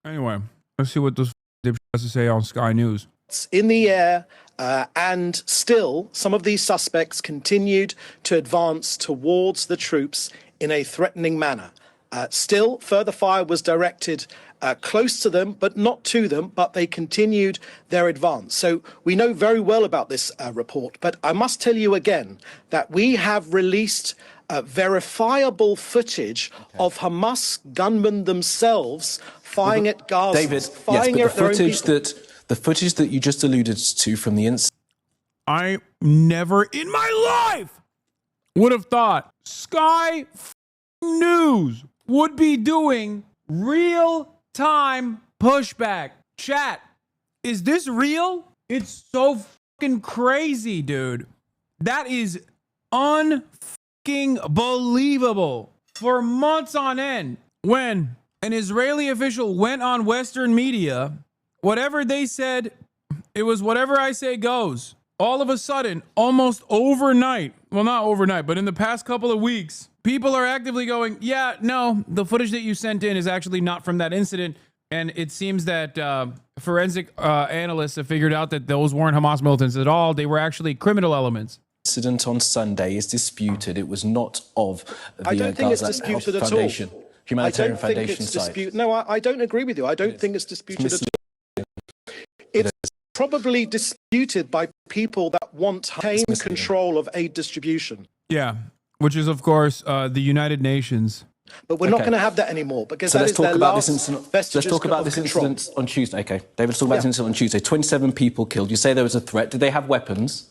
Anyway, let's see what this dipshit has to say on Sky News. In the air, and still some of these suspects continued to advance towards the troops in a threatening manner. Still, further fire was directed close to them, but not to them, but they continued their advance. So we know very well about this report, but I must tell you again that we have released verifiable footage of Hamas gunmen themselves firing at Gaza. David, yes, but the footage that you just alluded to from the incident. I never in my life would have thought Sky News would be doing real-time pushback. Chat, is this real? It's so fucking crazy, dude. That is unfucking believable. For months on end, when an Israeli official went on Western media, whatever they said, it was whatever I say goes. All of a sudden, almost overnight, well, not overnight, but in the past couple of weeks, people are actively going, yeah, no, the footage that you sent in is actually not from that incident. And it seems that forensic analysts have figured out that those weren't Hamas militants at all. They were actually criminal elements. Incident on Sunday is disputed. It was not of the I don't think Gaza it's disputed at Foundation, all. Humanitarian Foundation side. No, I don't agree with you. I don't think it's disputed at all. It's probably disputed by people that want to maintain control of aid distribution. Yeah, which is, of course, the United Nations. But we're not going to have that anymore because So that let's is talk their about last this incident. vestige Let's talk about of this control. incident on Tuesday. Okay, David, let's talk about this incident on Tuesday. 27 people killed. You say there was a threat. Did they have weapons?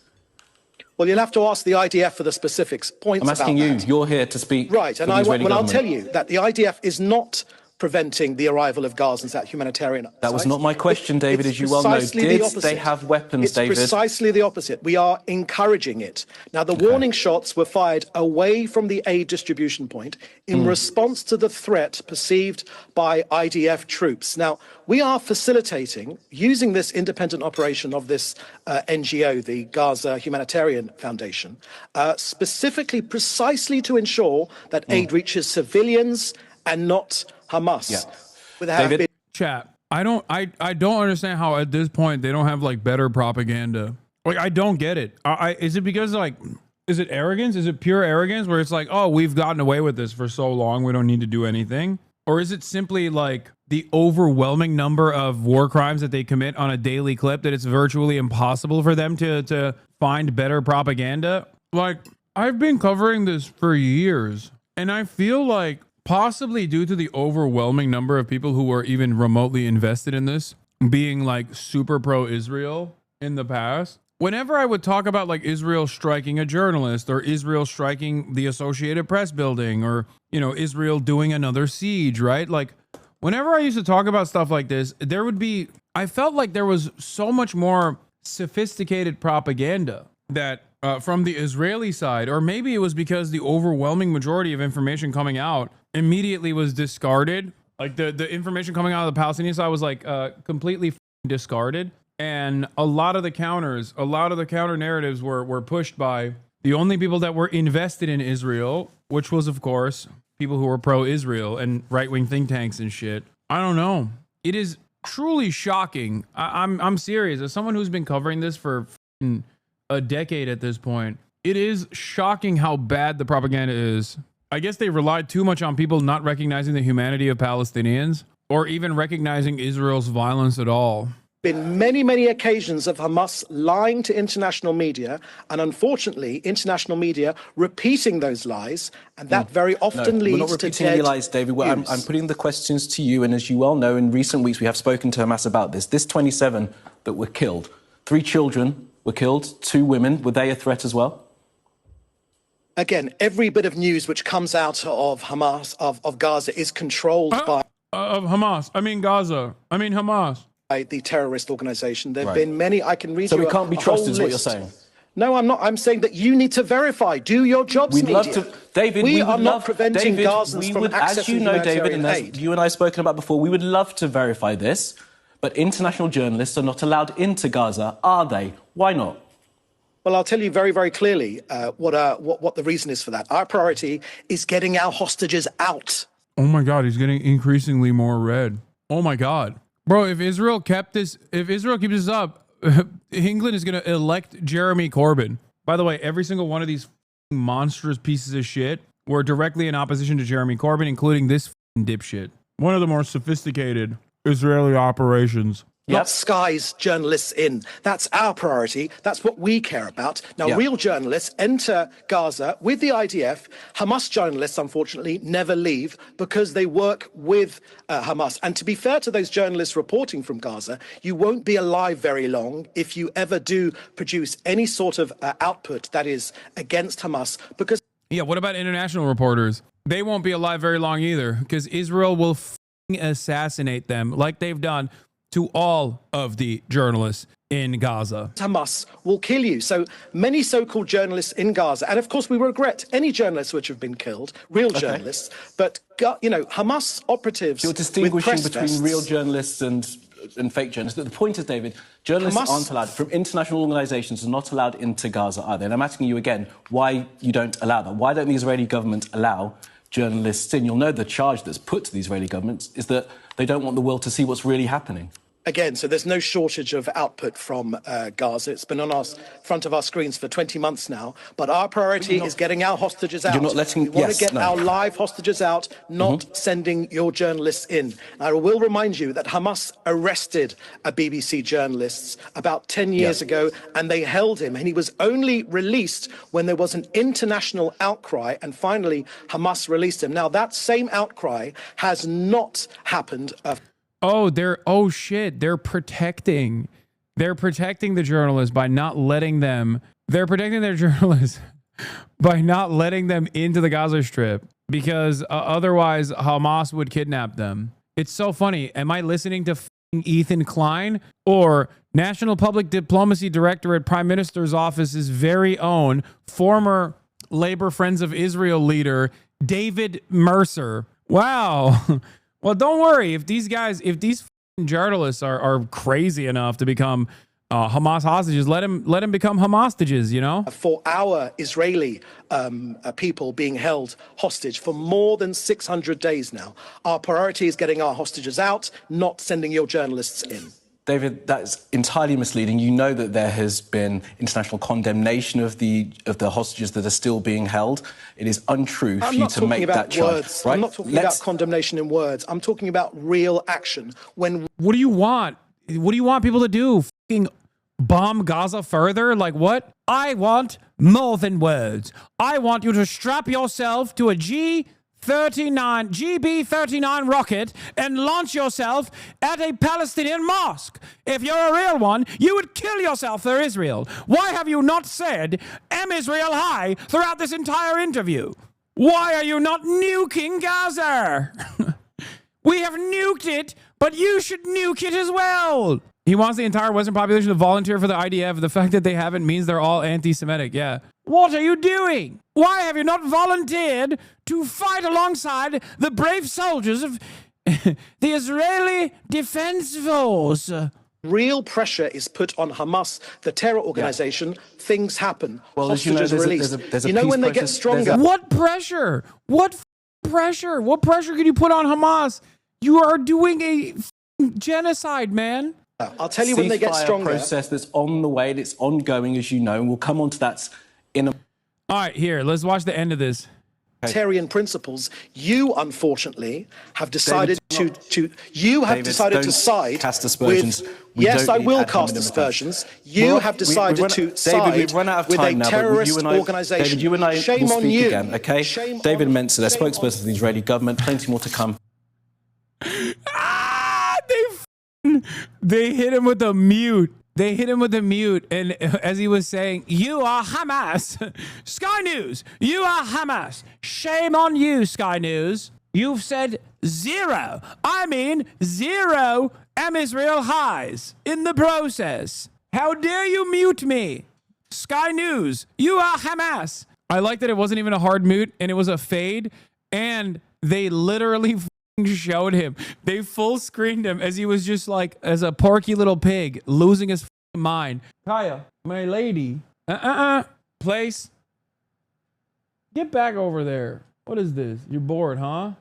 Well, you'll have to ask the IDF for the specifics points. I'm asking about you. that. You're here to speak. Right, and for the Israeli I'll government. tell you that the IDF is not preventing the arrival of Gazans at humanitarian sites. That was not my question, David, as you well know. Did they have weapons, David? It's precisely the opposite. We are encouraging it. Now, the warning shots were fired away from the aid distribution point in response to the threat perceived by IDF troops. Now, we are facilitating, using this independent operation of this NGO, the Gaza Humanitarian Foundation, specifically precisely to ensure that aid reaches civilians and not Hamas. Yeah. David? Chat, I don't understand how at this point they don't have like better propaganda. Like, I don't get it. Is it because like, is it arrogance? Is it pure arrogance where it's like, oh, we've gotten away with this for so long, we don't need to do anything? Or is it simply like the overwhelming number of war crimes that they commit on a daily clip that it's virtually impossible for them to find better propaganda? Like, I've been covering this for years, and I feel like possibly due to the overwhelming number of people who were even remotely invested in this, being like super pro-Israel in the past, whenever I would talk about like Israel striking a journalist or Israel striking the Associated Press building or, you know, Israel doing another siege, right? Like whenever I used to talk about stuff like this, I felt like there was so much more sophisticated propaganda that from the Israeli side, or maybe it was because the overwhelming majority of information coming out immediately was discarded. Like the information coming out of the Palestinian side was like completely discarded. And a lot of the counter narratives were pushed by the only people that were invested in Israel, which was, of course, people who were pro-Israel and right-wing think tanks and shit. I don't know. It is truly shocking. I'm serious. As someone who's been covering this for a decade at this point, it is shocking how bad the propaganda is. I guess they relied too much on people not recognizing the humanity of Palestinians or even recognizing Israel's violence at all. Been many, many occasions of Hamas lying to international media, and unfortunately, international media repeating those lies, and that very often leads to we're not repeating any lies, David. I'm putting the questions to you, and as you well know, in recent weeks we have spoken to Hamas about this. This 27 that were killed, 3 children were killed, 2 women. Were they a threat as well? Again, every bit of news which comes out of Hamas, of Gaza, is controlled by... Of Hamas. I mean Gaza. I mean Hamas. By the terrorist organization. There have been many, I can read so you we can't be trusted is what you're saying? No, I'm not. I'm saying that you need to verify. Do your jobs, We'd media. love to, David, we we are would not love, preventing David, Gazans we from would, accessing as you know, David, and aid. as you and I have spoken about before, we would love to verify this, but international journalists are not allowed into Gaza, are they? Why not? Well, I'll tell you very, very clearly what the reason is for that. Our priority is getting our hostages out. Oh my God, he's getting increasingly more red. Oh my God. Bro, if Israel keeps this up, England is going to elect Jeremy Corbyn. By the way, every single one of these monstrous pieces of shit were directly in opposition to Jeremy Corbyn, including this dipshit. One of the more sophisticated Israeli operations. Not Sky's journalists in. That's our priority. That's what we care about. Now, real journalists enter Gaza with the IDF. Hamas journalists, unfortunately, never leave because they work with Hamas. And to be fair to those journalists reporting from Gaza, you won't be alive very long if you ever do produce any sort of output that is against Hamas. Because yeah, what about international reporters? They won't be alive very long either because Israel will assassinate them like they've done to all of the journalists in Gaza. Hamas will kill you. So many so-called journalists in Gaza, and of course we regret any journalists which have been killed, real journalists, but you know, Hamas operatives. You're distinguishing between real journalists and fake journalists. The point is, David, journalists aren't allowed, from international organisations, are not allowed into Gaza either. And I'm asking you again, why you don't allow that? Why don't the Israeli government allow journalists in? You'll know the charge that's put to the Israeli government is that they don't want the world to see what's really happening. Again, so there's no shortage of output from Gaza. It's been on our front of our screens for 20 months now. But our priority is getting our hostages out. You're not letting. We want to get our live hostages out, not sending your journalists in. I will remind you that Hamas arrested a BBC journalist about 10 years ago, and they held him. And he was only released when there was an international outcry. And finally, Hamas released him. Now, that same outcry has not happened. Oh shit, they're protecting the journalists by not letting them, they're protecting their journalists by not letting them into the Gaza Strip because otherwise Hamas would kidnap them. It's so funny. Am I listening to Ethan Klein or National Public Diplomacy Director at Prime Minister's Office's very own former Labor Friends of Israel leader, David Mencer? Wow. Well, don't worry. If these journalists are crazy enough to become Hamas hostages, let them become Hamas hostages, you know? For our Israeli people being held hostage for more than 600 days now. Our priority is getting our hostages out, not sending your journalists in. David, that's entirely misleading. You know that there has been international condemnation of the hostages that are still being held. It is untrue for you to make that charge. Right? I'm not talking about condemnation in words. I'm talking about real action. What do you want? What do you want people to do? Fucking bomb Gaza further? Like what? I want more than words. I want you to strap yourself to a GB-39 rocket and launch yourself at a Palestinian mosque. If you're a real one, you would kill yourself for Israel. Why have you not said, "Am Israel high" throughout this entire interview? Why are you not nuking Gaza? We have nuked it, but you should nuke it as well. He wants the entire Western population to volunteer for the IDF. The fact that they haven't means they're all anti-Semitic. Yeah. What are you doing? Why have you not volunteered to fight alongside the brave soldiers of the Israeli Defense Force? Real pressure is put on Hamas, the terror organization. Things happen. Well, hostages released. You know when they get stronger. What pressure? What pressure? What pressure can you put on Hamas? You are doing a genocide, man. I'll tell you when they get stronger. Process that's on the way, it's ongoing, as you know, and we'll come on to that in a... All right, here, let's watch the end of this. Humanitarian principles. You, unfortunately, have decided to side cast aspersions. With... Yes, I will cast aspersions. You have decided to side we've run out of time with a now, terrorist but organization. David, you and I Shame will on speak you. again, okay? David Mencer, the spokesperson of the Israeli government. Plenty more to come. They hit him with a mute. They hit him with a mute. And as he was saying, "You are Hamas." Sky News, you are Hamas. Shame on you, Sky News. You've said zero. I mean, zero Am Israel highs in the process. How dare you mute me? Sky News, you are Hamas. I like that it wasn't even a hard mute and it was a fade. And they literally showed him. They full screened him as he was just like, as a porky little pig, losing his mind. Kaya, my lady. Place. Get back over there. What is this? You're bored, huh?